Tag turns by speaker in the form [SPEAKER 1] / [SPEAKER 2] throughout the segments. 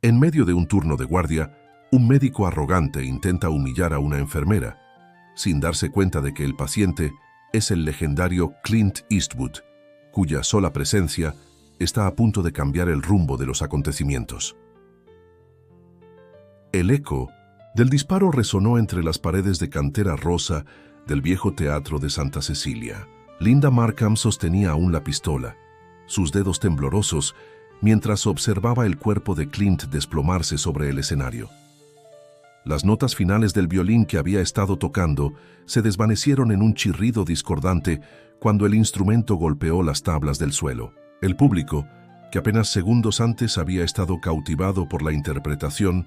[SPEAKER 1] En medio de un turno de guardia, un médico arrogante intenta humillar a una enfermera, sin darse cuenta de que el paciente es el legendario Clint Eastwood, cuya sola presencia está a punto de cambiar el rumbo de los acontecimientos. El eco del disparo resonó entre las paredes de cantera rosa del viejo teatro de Santa Cecilia. Linda Markham sostenía aún la pistola, sus dedos temblorosos, mientras observaba el cuerpo de Clint desplomarse sobre el escenario. Las notas finales del violín que había estado tocando se desvanecieron en un chirrido discordante cuando el instrumento golpeó las tablas del suelo. El público, que apenas segundos antes había estado cautivado por la interpretación,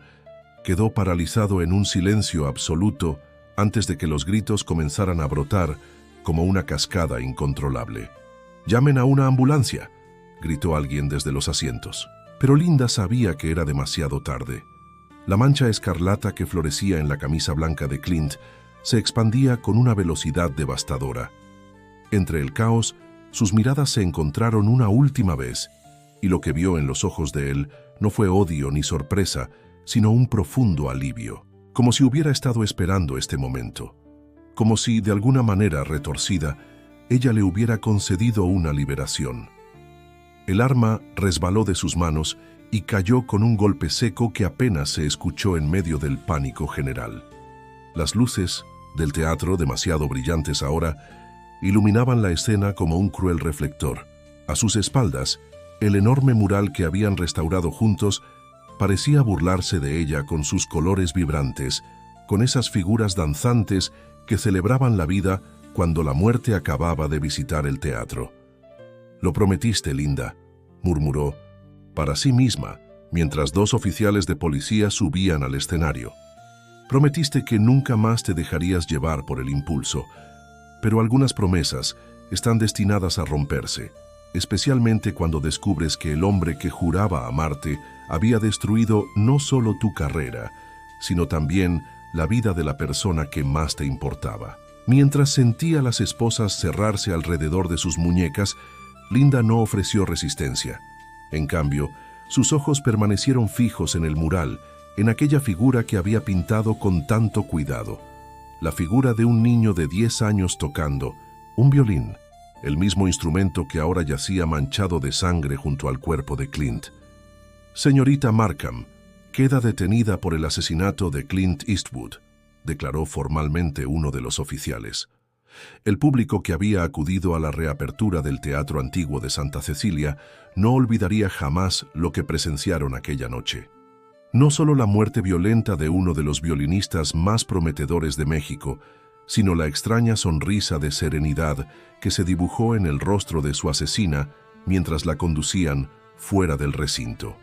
[SPEAKER 1] quedó paralizado en un silencio absoluto antes de que los gritos comenzaran a brotar como una cascada incontrolable. «¡Llamen a una ambulancia!», gritó alguien desde los asientos. Pero Linda sabía que era demasiado tarde. La mancha escarlata que florecía en la camisa blanca de Clint se expandía con una velocidad devastadora. Entre el caos, sus miradas se encontraron una última vez, y lo que vio en los ojos de él no fue odio ni sorpresa, sino un profundo alivio, como si hubiera estado esperando este momento, como si, de alguna manera retorcida, ella le hubiera concedido una liberación. El arma resbaló de sus manos y cayó con un golpe seco que apenas se escuchó en medio del pánico general. Las luces del teatro, demasiado brillantes ahora, iluminaban la escena como un cruel reflector. A sus espaldas, el enorme mural que habían restaurado juntos parecía burlarse de ella con sus colores vibrantes, con esas figuras danzantes que celebraban la vida cuando la muerte acababa de visitar el teatro. «Lo prometiste, Linda», murmuró para sí misma, mientras dos oficiales de policía subían al escenario. «Prometiste que nunca más te dejarías llevar por el impulso, pero algunas promesas están destinadas a romperse, especialmente cuando descubres que el hombre que juraba amarte había destruido no solo tu carrera, sino también la vida de la persona que más te importaba». Mientras sentía a las esposas cerrarse alrededor de sus muñecas, Linda no ofreció resistencia. En cambio, sus ojos permanecieron fijos en el mural, en aquella figura que había pintado con tanto cuidado. La figura de un niño de 10 años tocando un violín, el mismo instrumento que ahora yacía manchado de sangre junto al cuerpo de Clint. «Señorita Markham, queda detenida por el asesinato de Clint Eastwood», declaró formalmente uno de los oficiales. El público que había acudido a la reapertura del Teatro Antiguo de Santa Cecilia no olvidaría jamás lo que presenciaron aquella noche. No solo la muerte violenta de uno de los violinistas más prometedores de México, sino la extraña sonrisa de serenidad que se dibujó en el rostro de su asesina mientras la conducían fuera del recinto.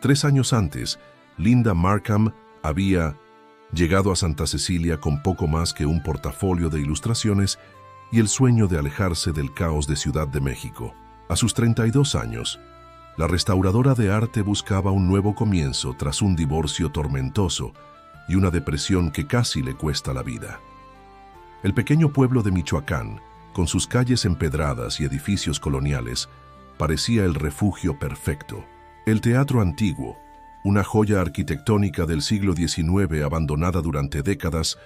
[SPEAKER 1] 3 años antes, Linda Markham había llegado a Santa Cecilia con poco más que un portafolio de ilustraciones y el sueño de alejarse del caos de Ciudad de México. A sus 32 años, la restauradora de arte buscaba un nuevo comienzo tras un divorcio tormentoso y una depresión que casi le cuesta la vida. El pequeño pueblo de Michoacán, con sus calles empedradas y edificios coloniales, parecía el refugio perfecto. El Teatro Antiguo, una joya arquitectónica del siglo XIX abandonada durante décadas,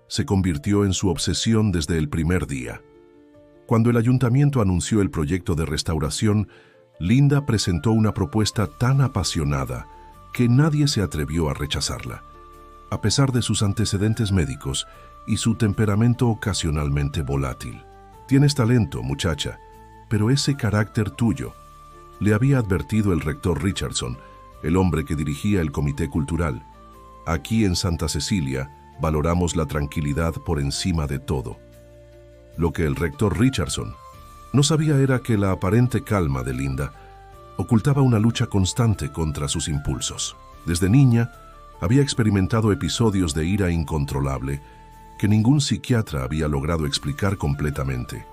[SPEAKER 1] se convirtió en su obsesión desde el primer día. Cuando el ayuntamiento anunció el proyecto de restauración, Linda presentó una propuesta tan apasionada que nadie se atrevió a rechazarla. A pesar de sus antecedentes médicos y su temperamento ocasionalmente volátil. «Tienes talento, muchacha, pero ese carácter tuyo», le había advertido el rector Richardson, el hombre que dirigía el comité cultural. «Aquí en Santa Cecilia valoramos la tranquilidad por encima de todo». Lo que el rector Richardson no sabía era que la aparente calma de Linda ocultaba una lucha constante contra sus impulsos. Desde niña, había experimentado episodios de ira incontrolable que ningún psiquiatra había logrado explicar completamente.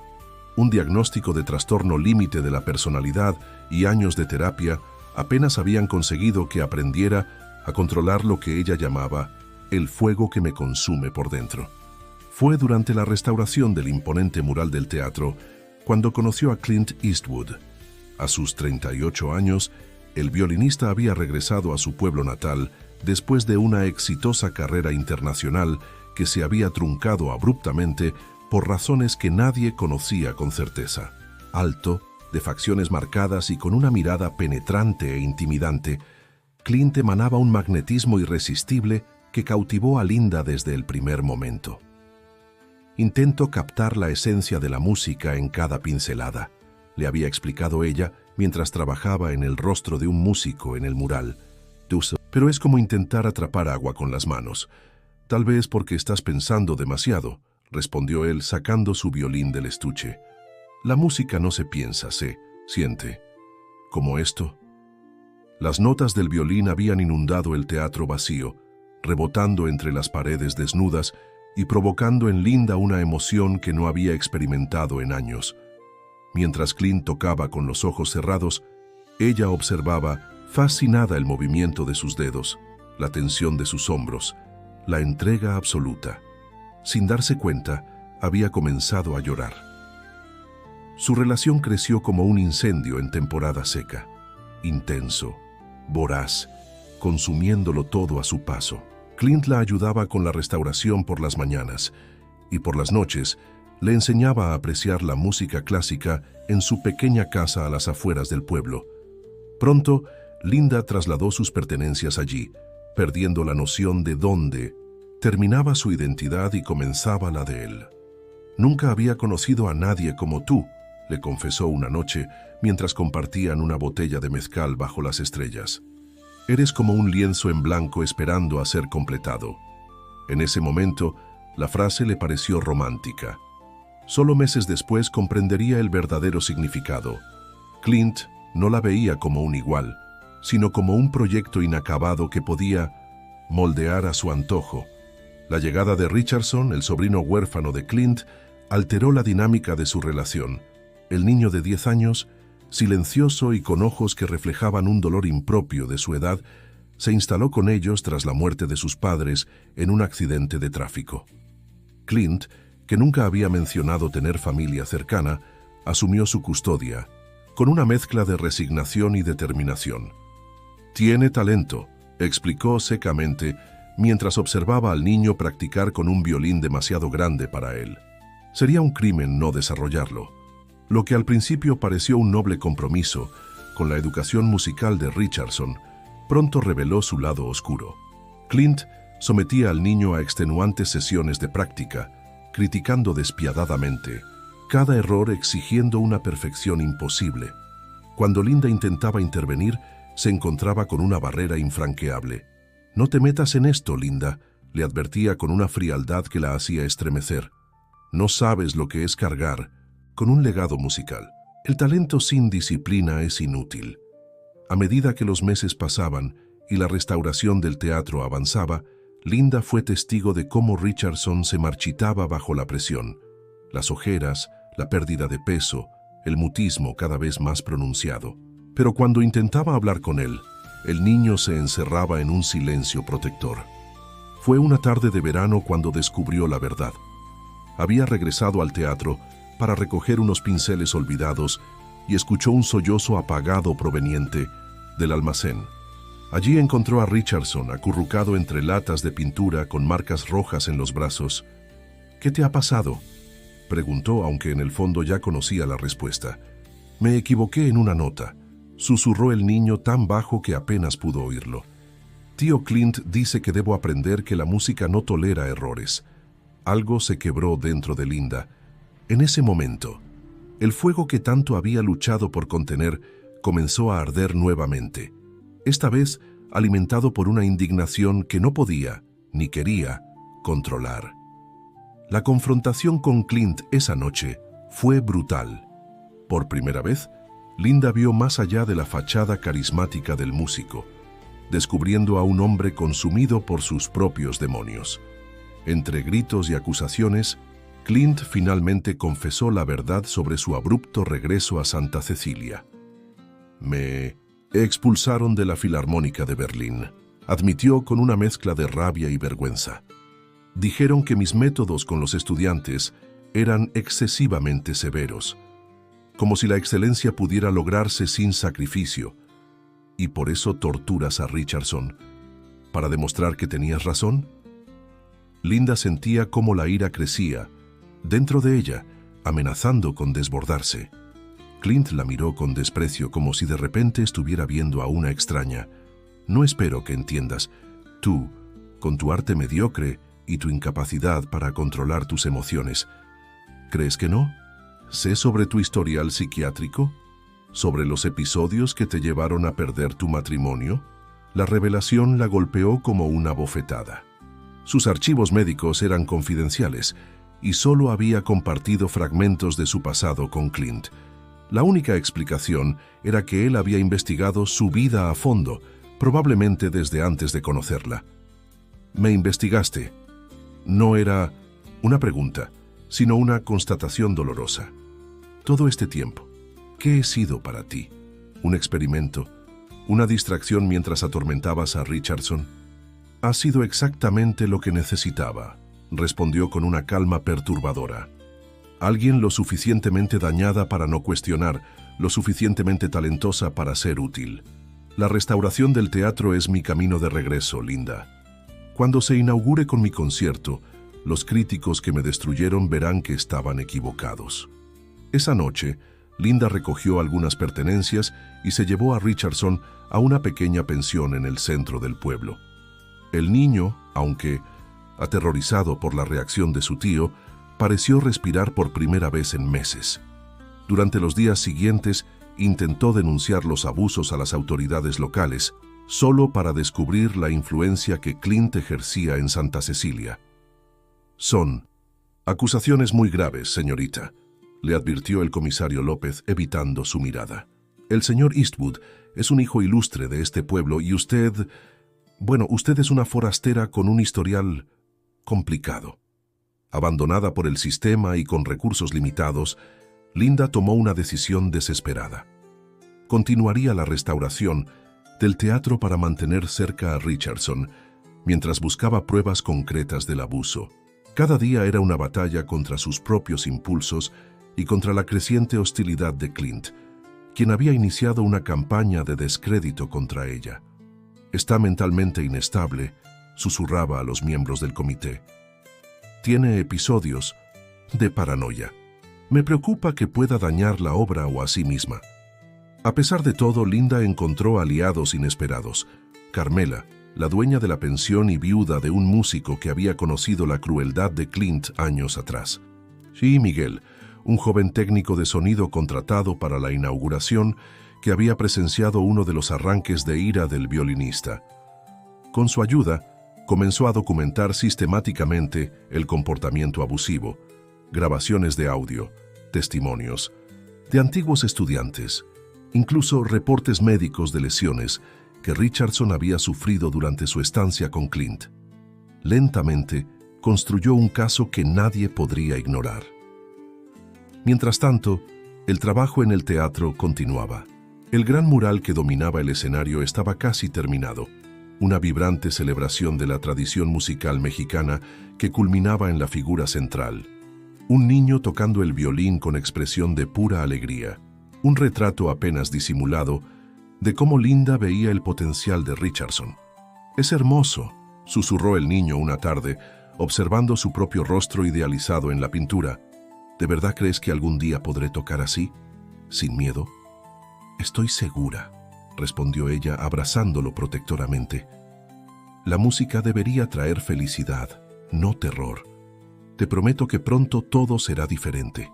[SPEAKER 1] Un diagnóstico de trastorno límite de la personalidad y años de terapia apenas habían conseguido que aprendiera a controlar lo que ella llamaba el fuego que me consume por dentro. Fue durante la restauración del imponente mural del teatro cuando conoció a Clint Eastwood. A sus 38 años, El violinista había regresado a su pueblo natal después de una exitosa carrera internacional que se había truncado abruptamente por razones que nadie conocía con certeza. Alto, de facciones marcadas y con una mirada penetrante e intimidante, Clint emanaba un magnetismo irresistible que cautivó a Linda desde el primer momento. «Intento captar la esencia de la música en cada pincelada», le había explicado ella mientras trabajaba en el rostro de un músico en el mural. «Pero es como intentar atrapar agua con las manos. Tal vez porque estás pensando demasiado», respondió él sacando su violín del estuche. «La música no se piensa, se siente. ¿Como esto?». Las notas del violín habían inundado el teatro vacío, rebotando entre las paredes desnudas y provocando en Linda una emoción que no había experimentado en años. Mientras Clint tocaba con los ojos cerrados, ella observaba, fascinada, el movimiento de sus dedos, la tensión de sus hombros, la entrega absoluta. Sin darse cuenta, había comenzado a llorar. Su relación creció como un incendio en temporada seca, intenso, voraz, consumiéndolo todo a su paso. Clint la ayudaba con la restauración por las mañanas y por las noches le enseñaba a apreciar la música clásica en su pequeña casa a las afueras del pueblo. Pronto, Linda trasladó sus pertenencias allí, perdiendo la noción de dónde terminaba su identidad y comenzaba la de él. «Nunca había conocido a nadie como tú», le confesó una noche mientras compartían una botella de mezcal bajo las estrellas. «Eres como un lienzo en blanco esperando a ser completado». En ese momento, la frase le pareció romántica. Solo meses después comprendería el verdadero significado. Clint no la veía como un igual, sino como un proyecto inacabado que podía moldear a su antojo. La llegada de Richardson, el sobrino huérfano de Clint, alteró la dinámica de su relación. El niño de 10 años, silencioso y con ojos que reflejaban un dolor impropio de su edad, se instaló con ellos tras la muerte de sus padres en un accidente de tráfico. Clint, que nunca había mencionado tener familia cercana, asumió su custodia, con una mezcla de resignación y determinación. «Tiene talento», explicó secamente, mientras observaba al niño practicar con un violín demasiado grande para él. Sería un crimen no desarrollarlo. Lo que al principio pareció un noble compromiso con la educación musical de Richardson, pronto reveló su lado oscuro. Clint sometía al niño a extenuantes sesiones de práctica, criticando despiadadamente, cada error exigiendo una perfección imposible. Cuando Linda intentaba intervenir, se encontraba con una barrera infranqueable. «No te metas en esto, Linda», le advertía con una frialdad que la hacía estremecer. «No sabes lo que es cargar con un legado musical. El talento sin disciplina es inútil». A medida que los meses pasaban y la restauración del teatro avanzaba, Linda fue testigo de cómo Richardson se marchitaba bajo la presión. Las ojeras, la pérdida de peso, el mutismo cada vez más pronunciado. Pero cuando intentaba hablar con él, el niño se encerraba en un silencio protector. Fue una tarde de verano cuando descubrió la verdad. Había regresado al teatro para recoger unos pinceles olvidados y escuchó un sollozo apagado proveniente del almacén. Allí encontró a Richardson acurrucado entre latas de pintura con marcas rojas en los brazos. «¿Qué te ha pasado?», preguntó, aunque en el fondo ya conocía la respuesta. «Me equivoqué en una nota», susurró el niño tan bajo que apenas pudo oírlo. «Tío Clint dice que debo aprender que la música no tolera errores». Algo se quebró dentro de Linda. En ese momento, el fuego que tanto había luchado por contener comenzó a arder nuevamente, esta vez alimentado por una indignación que no podía, ni quería, controlar. La confrontación con Clint esa noche fue brutal. Por primera vez, Linda vio más allá de la fachada carismática del músico, descubriendo a un hombre consumido por sus propios demonios. Entre gritos y acusaciones, Clint finalmente confesó la verdad sobre su abrupto regreso a Santa Cecilia. «Me expulsaron de la Filarmónica de Berlín», admitió con una mezcla de rabia y vergüenza. «Dijeron que mis métodos con los estudiantes eran excesivamente severos, como si la excelencia pudiera lograrse sin sacrificio. ¿Y por eso torturas a Richardson? ¿Para demostrar que tenías razón? Linda sentía cómo la ira crecía dentro de ella, amenazando con desbordarse. Clint la miró con desprecio, como si de repente estuviera viendo a una extraña. No espero que entiendas. Tú, con tu arte mediocre y tu incapacidad para controlar tus emociones, ¿crees que no? ¿Sé sobre tu historial psiquiátrico? ¿Sobre los episodios que te llevaron a perder tu matrimonio? La revelación la golpeó como una bofetada. Sus archivos médicos eran confidenciales y solo había compartido fragmentos de su pasado con Clint. La única explicación era que él había investigado su vida a fondo, probablemente desde antes de conocerla. «¿Me investigaste?» No era una pregunta, sino una constatación dolorosa. Todo este tiempo, ¿qué he sido para ti? ¿Un experimento? ¿Una distracción mientras atormentabas a Richardson? Ha sido exactamente lo que necesitaba, respondió con una calma perturbadora. Alguien lo suficientemente dañada para no cuestionar, lo suficientemente talentosa para ser útil. La restauración del teatro es mi camino de regreso, Linda. Cuando se inaugure con mi concierto, los críticos que me destruyeron verán que estaban equivocados. Esa noche, Linda recogió algunas pertenencias y se llevó a Richardson a una pequeña pensión en el centro del pueblo. El niño, aunque aterrorizado por la reacción de su tío, pareció respirar por primera vez en meses. Durante los días siguientes, intentó denunciar los abusos a las autoridades locales, solo para descubrir la influencia que Clint ejercía en Santa Cecilia. «Son acusaciones muy graves, señorita», le advirtió el comisario López, evitando su mirada. «El señor Eastwood es un hijo ilustre de este pueblo y usted es una forastera con un historial complicado». Abandonada por el sistema y con recursos limitados, Linda tomó una decisión desesperada. Continuaría la restauración del teatro para mantener cerca a Richardson, mientras buscaba pruebas concretas del abuso. Cada día era una batalla contra sus propios impulsos y contra la creciente hostilidad de Clint, quien había iniciado una campaña de descrédito contra ella. «Está mentalmente inestable», susurraba a los miembros del comité. «Tiene episodios de paranoia. Me preocupa que pueda dañar la obra o a sí misma». A pesar de todo, Linda encontró aliados inesperados. Carmela, la dueña de la pensión y viuda de un músico que había conocido la crueldad de Clint años atrás. Y Miguel, un joven técnico de sonido contratado para la inauguración que había presenciado uno de los arranques de ira del violinista. Con su ayuda, comenzó a documentar sistemáticamente el comportamiento abusivo, grabaciones de audio, testimonios de antiguos estudiantes, incluso reportes médicos de lesiones que Richardson había sufrido durante su estancia con Clint. Lentamente, construyó un caso que nadie podría ignorar. Mientras tanto, el trabajo en el teatro continuaba. El gran mural que dominaba el escenario estaba casi terminado, una vibrante celebración de la tradición musical mexicana que culminaba en la figura central. Un niño tocando el violín con expresión de pura alegría, un retrato apenas disimulado de cómo Linda veía el potencial de Richardson. «Es hermoso», susurró el niño una tarde, observando su propio rostro idealizado en la pintura. «¿De verdad crees que algún día podré tocar así, sin miedo?» «Estoy segura», respondió ella abrazándolo protectoramente. «La música debería traer felicidad, no terror. Te prometo que pronto todo será diferente».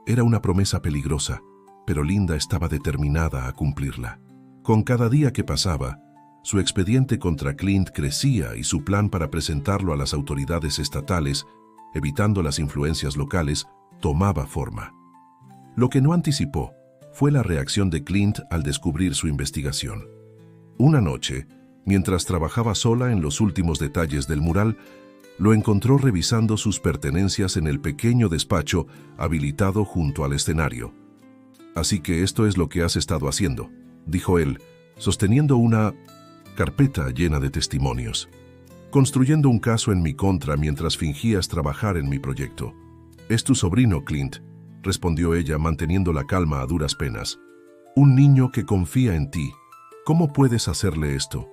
[SPEAKER 1] Era una promesa peligrosa, pero Linda estaba determinada a cumplirla. Con cada día que pasaba, su expediente contra Clint crecía y su plan para presentarlo a las autoridades estatales, evitando las influencias locales, tomaba forma. Lo que no anticipó fue la reacción de Clint al descubrir su investigación. Una noche, mientras trabajaba sola en los últimos detalles del mural, lo encontró revisando sus pertenencias en el pequeño despacho habilitado junto al escenario. «Así que esto es lo que has estado haciendo», dijo él, sosteniendo una carpeta llena de testimonios. «Construyendo un caso en mi contra mientras fingías trabajar en mi proyecto». «Es tu sobrino, Clint», respondió ella manteniendo la calma a duras penas. «Un niño que confía en ti, ¿Cómo puedes hacerle esto?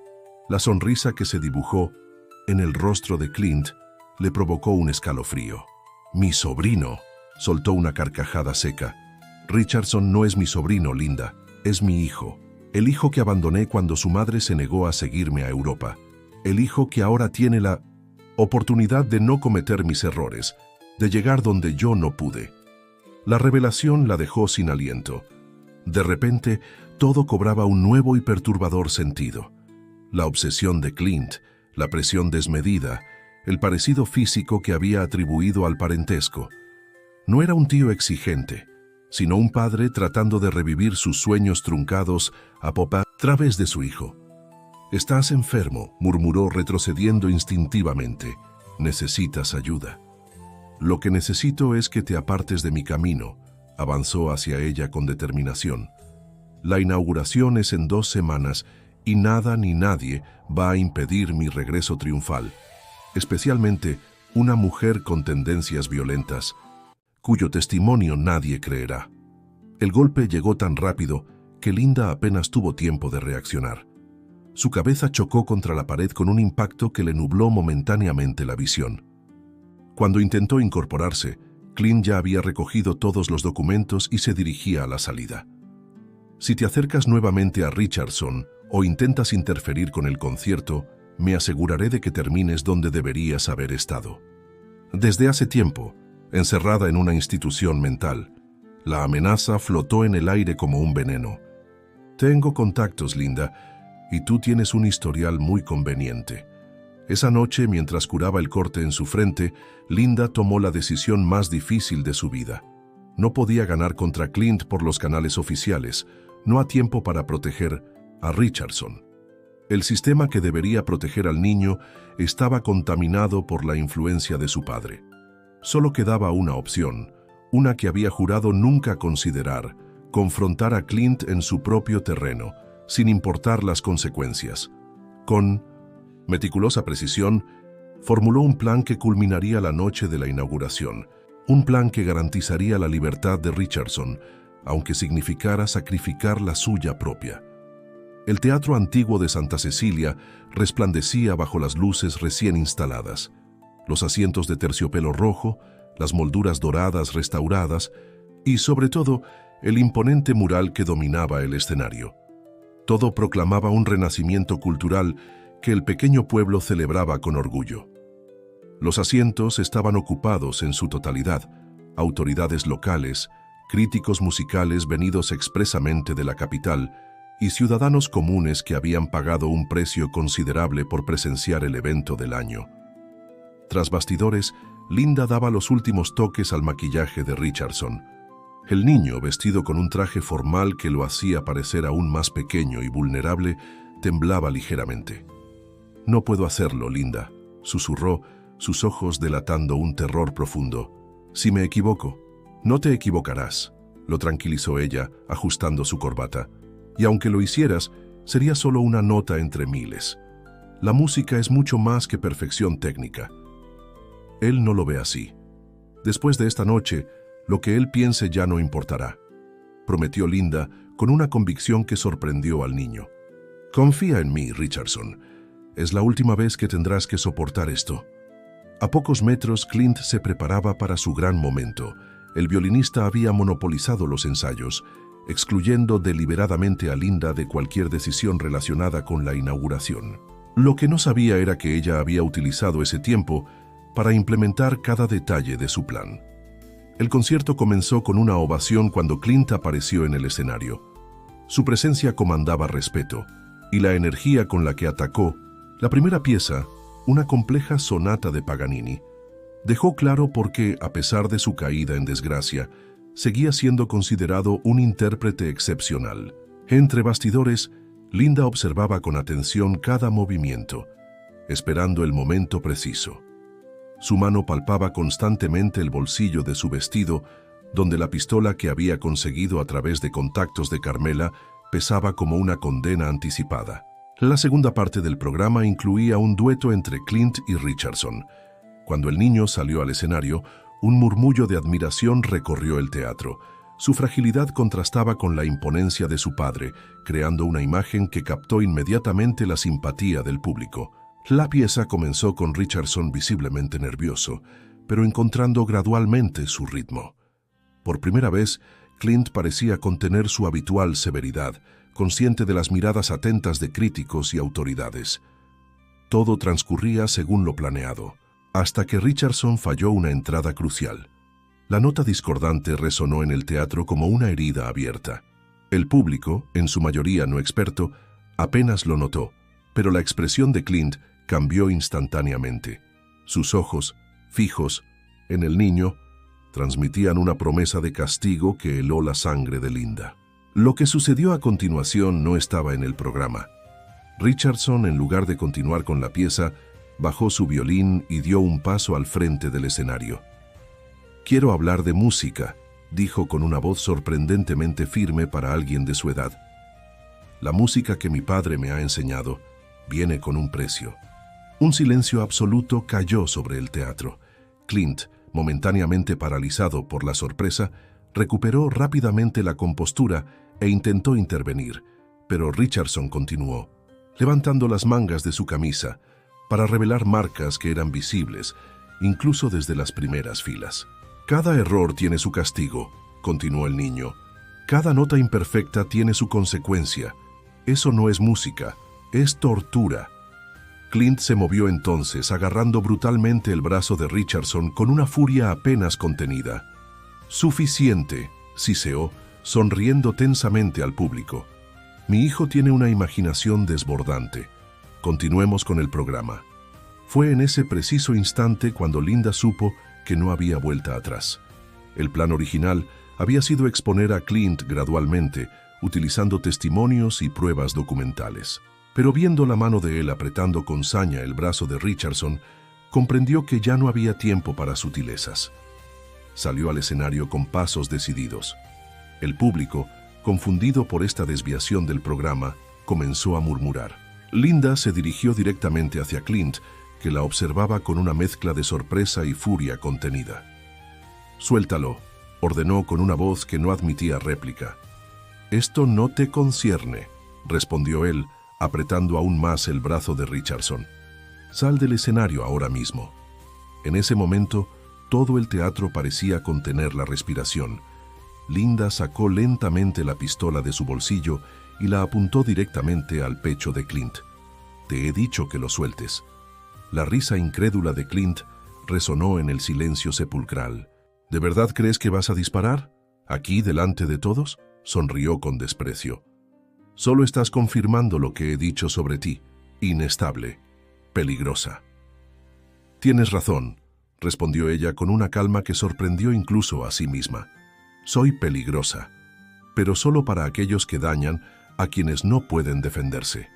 [SPEAKER 1] La sonrisa que se dibujó en el rostro de Clint le provocó un escalofrío. «Mi sobrino», soltó una carcajada seca. «Richardson no es mi sobrino, Linda, es mi hijo. El hijo que abandoné cuando su madre se negó a seguirme a Europa. El hijo que ahora tiene la oportunidad de no cometer mis errores, de llegar donde yo no pude». La revelación la dejó sin aliento. De repente, todo cobraba un nuevo y perturbador sentido. La obsesión de Clint, la presión desmedida, el parecido físico que había atribuido al parentesco. No era un tío exigente, sino un padre tratando de revivir sus sueños truncados a través de su hijo. «Estás enfermo», murmuró retrocediendo instintivamente. «Necesitas ayuda». «Lo que necesito es que te apartes de mi camino», avanzó hacia ella con determinación. «La inauguración es en 2 semanas y nada ni nadie va a impedir mi regreso triunfal, especialmente una mujer con tendencias violentas, cuyo testimonio nadie creerá». El golpe llegó tan rápido que Linda apenas tuvo tiempo de reaccionar. Su cabeza chocó contra la pared con un impacto que le nubló momentáneamente la visión. Cuando intentó incorporarse, Clint ya había recogido todos los documentos y se dirigía a la salida. «Si te acercas nuevamente a Richardson o intentas interferir con el concierto, me aseguraré de que termines donde deberías haber estado». Desde hace tiempo, encerrada en una institución mental, la amenaza flotó en el aire como un veneno. «Tengo contactos, Linda, y tú tienes un historial muy conveniente». Esa noche, mientras curaba el corte en su frente, Linda tomó la decisión más difícil de su vida. No podía ganar contra Clint por los canales oficiales, no a tiempo para proteger a Richardson. El sistema que debería proteger al niño estaba contaminado por la influencia de su padre. Solo quedaba una opción, una que había jurado nunca considerar: confrontar a Clint en su propio terreno, sin importar las consecuencias. Con meticulosa precisión, formuló un plan que culminaría la noche de la inauguración, un plan que garantizaría la libertad de Richardson, aunque significara sacrificar la suya propia. El Teatro Antiguo de Santa Cecilia resplandecía bajo las luces recién instaladas. Los asientos de terciopelo rojo, las molduras doradas restauradas y, sobre todo, el imponente mural que dominaba el escenario. Todo proclamaba un renacimiento cultural que el pequeño pueblo celebraba con orgullo. Los asientos estaban ocupados en su totalidad: autoridades locales, críticos musicales venidos expresamente de la capital y ciudadanos comunes que habían pagado un precio considerable por presenciar el evento del año. Tras bastidores, Linda daba los últimos toques al maquillaje de Richardson. El niño, vestido con un traje formal que lo hacía parecer aún más pequeño y vulnerable, temblaba ligeramente. «No puedo hacerlo, Linda», susurró, sus ojos delatando un terror profundo. «Si me equivoco». «No te equivocarás», lo tranquilizó ella, ajustando su corbata. «Y aunque lo hicieras, sería solo una nota entre miles. La música es mucho más que perfección técnica». Él no lo ve así. «Después de esta noche, lo que él piense ya no importará», prometió Linda con una convicción que sorprendió al niño. «Confía en mí, Richardson. Es la última vez que tendrás que soportar esto». A pocos metros, Clint se preparaba para su gran momento. El violinista había monopolizado los ensayos, excluyendo deliberadamente a Linda de cualquier decisión relacionada con la inauguración. Lo que no sabía era que ella había utilizado ese tiempo para implementar cada detalle de su plan. El concierto comenzó con una ovación cuando Clint apareció en el escenario. Su presencia comandaba respeto, y la energía con la que atacó la primera pieza, una compleja sonata de Paganini, dejó claro por qué, a pesar de su caída en desgracia, seguía siendo considerado un intérprete excepcional. Entre bastidores, Linda observaba con atención cada movimiento, esperando el momento preciso. Su mano palpaba constantemente el bolsillo de su vestido, donde la pistola que había conseguido a través de contactos de Carmela pesaba como una condena anticipada. La segunda parte del programa incluía un dueto entre Clint y Richardson. Cuando el niño salió al escenario, un murmullo de admiración recorrió el teatro. Su fragilidad contrastaba con la imponencia de su padre, creando una imagen que captó inmediatamente la simpatía del público. La pieza comenzó con Richardson visiblemente nervioso, pero encontrando gradualmente su ritmo. Por primera vez, Clint parecía contener su habitual severidad, consciente de las miradas atentas de críticos y autoridades. Todo transcurría según lo planeado, hasta que Richardson falló una entrada crucial. La nota discordante resonó en el teatro como una herida abierta. El público, en su mayoría no experto, apenas lo notó, pero la expresión de Clint cambió instantáneamente. Sus ojos, fijos en el niño, transmitían una promesa de castigo que heló la sangre de Linda. Lo que sucedió a continuación no estaba en el programa. Richardson, en lugar de continuar con la pieza, bajó su violín y dio un paso al frente del escenario. «Quiero hablar de música», dijo con una voz sorprendentemente firme para alguien de su edad. «La música que mi padre me ha enseñado viene con un precio». Un silencio absoluto cayó sobre el teatro. Clint, momentáneamente paralizado por la sorpresa, recuperó rápidamente la compostura e intentó intervenir, pero Richardson continuó, levantando las mangas de su camisa para revelar marcas que eran visibles, incluso desde las primeras filas. «Cada error tiene su castigo», continuó el niño. «Cada nota imperfecta tiene su consecuencia. Eso no es música, es tortura». Clint se movió entonces, agarrando brutalmente el brazo de Richardson con una furia apenas contenida. «Suficiente», siseó, sonriendo tensamente al público. «Mi hijo tiene una imaginación desbordante. Continuemos con el programa». Fue en ese preciso instante cuando Linda supo que no había vuelta atrás. El plan original había sido exponer a Clint gradualmente, utilizando testimonios y pruebas documentales. Pero viendo la mano de él apretando con saña el brazo de Richardson, comprendió que ya no había tiempo para sutilezas. Salió al escenario con pasos decididos. El público, confundido por esta desviación del programa, comenzó a murmurar. Linda se dirigió directamente hacia Clint, que la observaba con una mezcla de sorpresa y furia contenida. «Suéltalo», ordenó con una voz que no admitía réplica. «Esto no te concierne», respondió él, apretando aún más el brazo de Richardson. «Sal del escenario ahora mismo». En ese momento, todo el teatro parecía contener la respiración. Linda sacó lentamente la pistola de su bolsillo y la apuntó directamente al pecho de Clint. «Te he dicho que lo sueltes». La risa incrédula de Clint resonó en el silencio sepulcral. «¿De verdad crees que vas a disparar? ¿Aquí, delante de todos?», sonrió con desprecio. «Solo estás confirmando lo que he dicho sobre ti. Inestable. Peligrosa». «Tienes razón», respondió ella con una calma que sorprendió incluso a sí misma. «Soy peligrosa, pero solo para aquellos que dañan a quienes no pueden defenderse».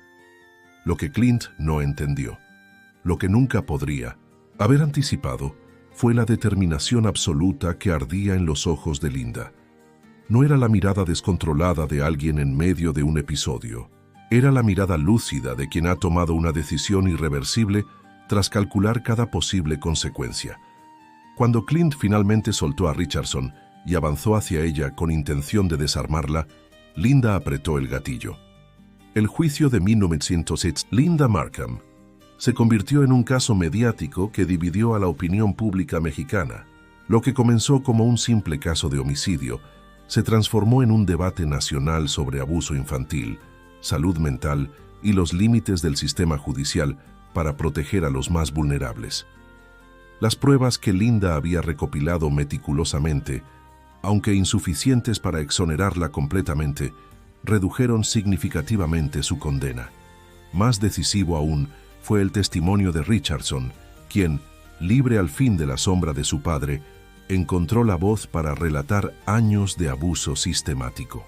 [SPEAKER 1] Lo que Clint no entendió, lo que nunca podría haber anticipado, fue la determinación absoluta que ardía en los ojos de Linda. No era la mirada descontrolada de alguien en medio de un episodio. Era la mirada lúcida de quien ha tomado una decisión irreversible tras calcular cada posible consecuencia. Cuando Clint finalmente soltó a Richardson y avanzó hacia ella con intención de desarmarla, Linda apretó el gatillo. El juicio de 1906, Linda Markham, se convirtió en un caso mediático que dividió a la opinión pública mexicana. Lo que comenzó como un simple caso de homicidio se transformó en un debate nacional sobre abuso infantil, salud mental y los límites del sistema judicial para proteger a los más vulnerables. Las pruebas que Linda había recopilado meticulosamente, aunque insuficientes para exonerarla completamente, redujeron significativamente su condena. Más decisivo aún fue el testimonio de Richardson, quien, libre al fin de la sombra de su padre, encontró la voz para relatar años de abuso sistemático.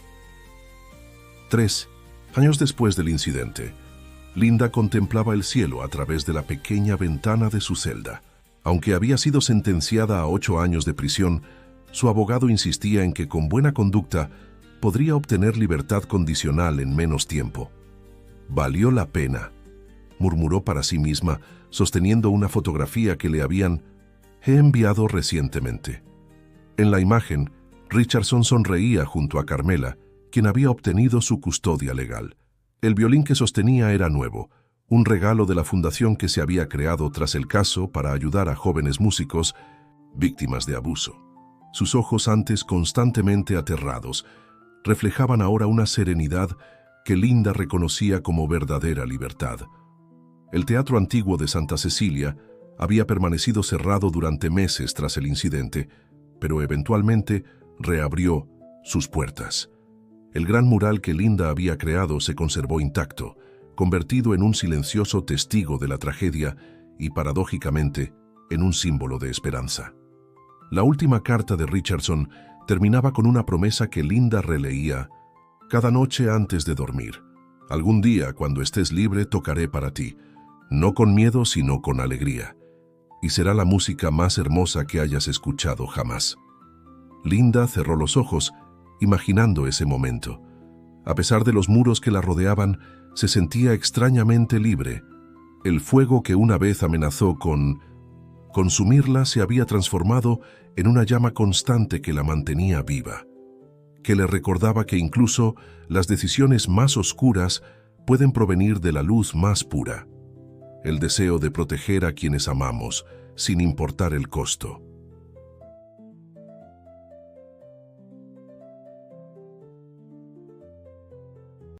[SPEAKER 1] 3 años después del incidente, Linda contemplaba el cielo a través de la pequeña ventana de su celda. Aunque había sido sentenciada a 8 años de prisión, su abogado insistía en que con buena conducta podría obtener libertad condicional en menos tiempo. «Valió la pena», murmuró para sí misma, sosteniendo una fotografía que le habían enviado recientemente. En la imagen, Richardson sonreía junto a Carmela, quien había obtenido su custodia legal. El violín que sostenía era nuevo, un regalo de la fundación que se había creado tras el caso para ayudar a jóvenes músicos víctimas de abuso. Sus ojos, antes constantemente aterrados, reflejaban ahora una serenidad que Linda reconocía como verdadera libertad. El Teatro Antiguo de Santa Cecilia había permanecido cerrado durante meses tras el incidente, pero eventualmente reabrió sus puertas. El gran mural que Linda había creado se conservó intacto, convertido en un silencioso testigo de la tragedia y, paradójicamente, en un símbolo de esperanza. La última carta de Richardson terminaba con una promesa que Linda releía cada noche antes de dormir. Algún día, cuando estés libre, tocaré para ti, no con miedo, sino con alegría, y será la música más hermosa que hayas escuchado jamás. Linda cerró los ojos, imaginando ese momento. A pesar de los muros que la rodeaban, se sentía extrañamente libre. El fuego que una vez amenazó con consumirla se había transformado en una llama constante que la mantenía viva, que le recordaba que incluso las decisiones más oscuras pueden provenir de la luz más pura. El deseo de proteger a quienes amamos, sin importar el costo.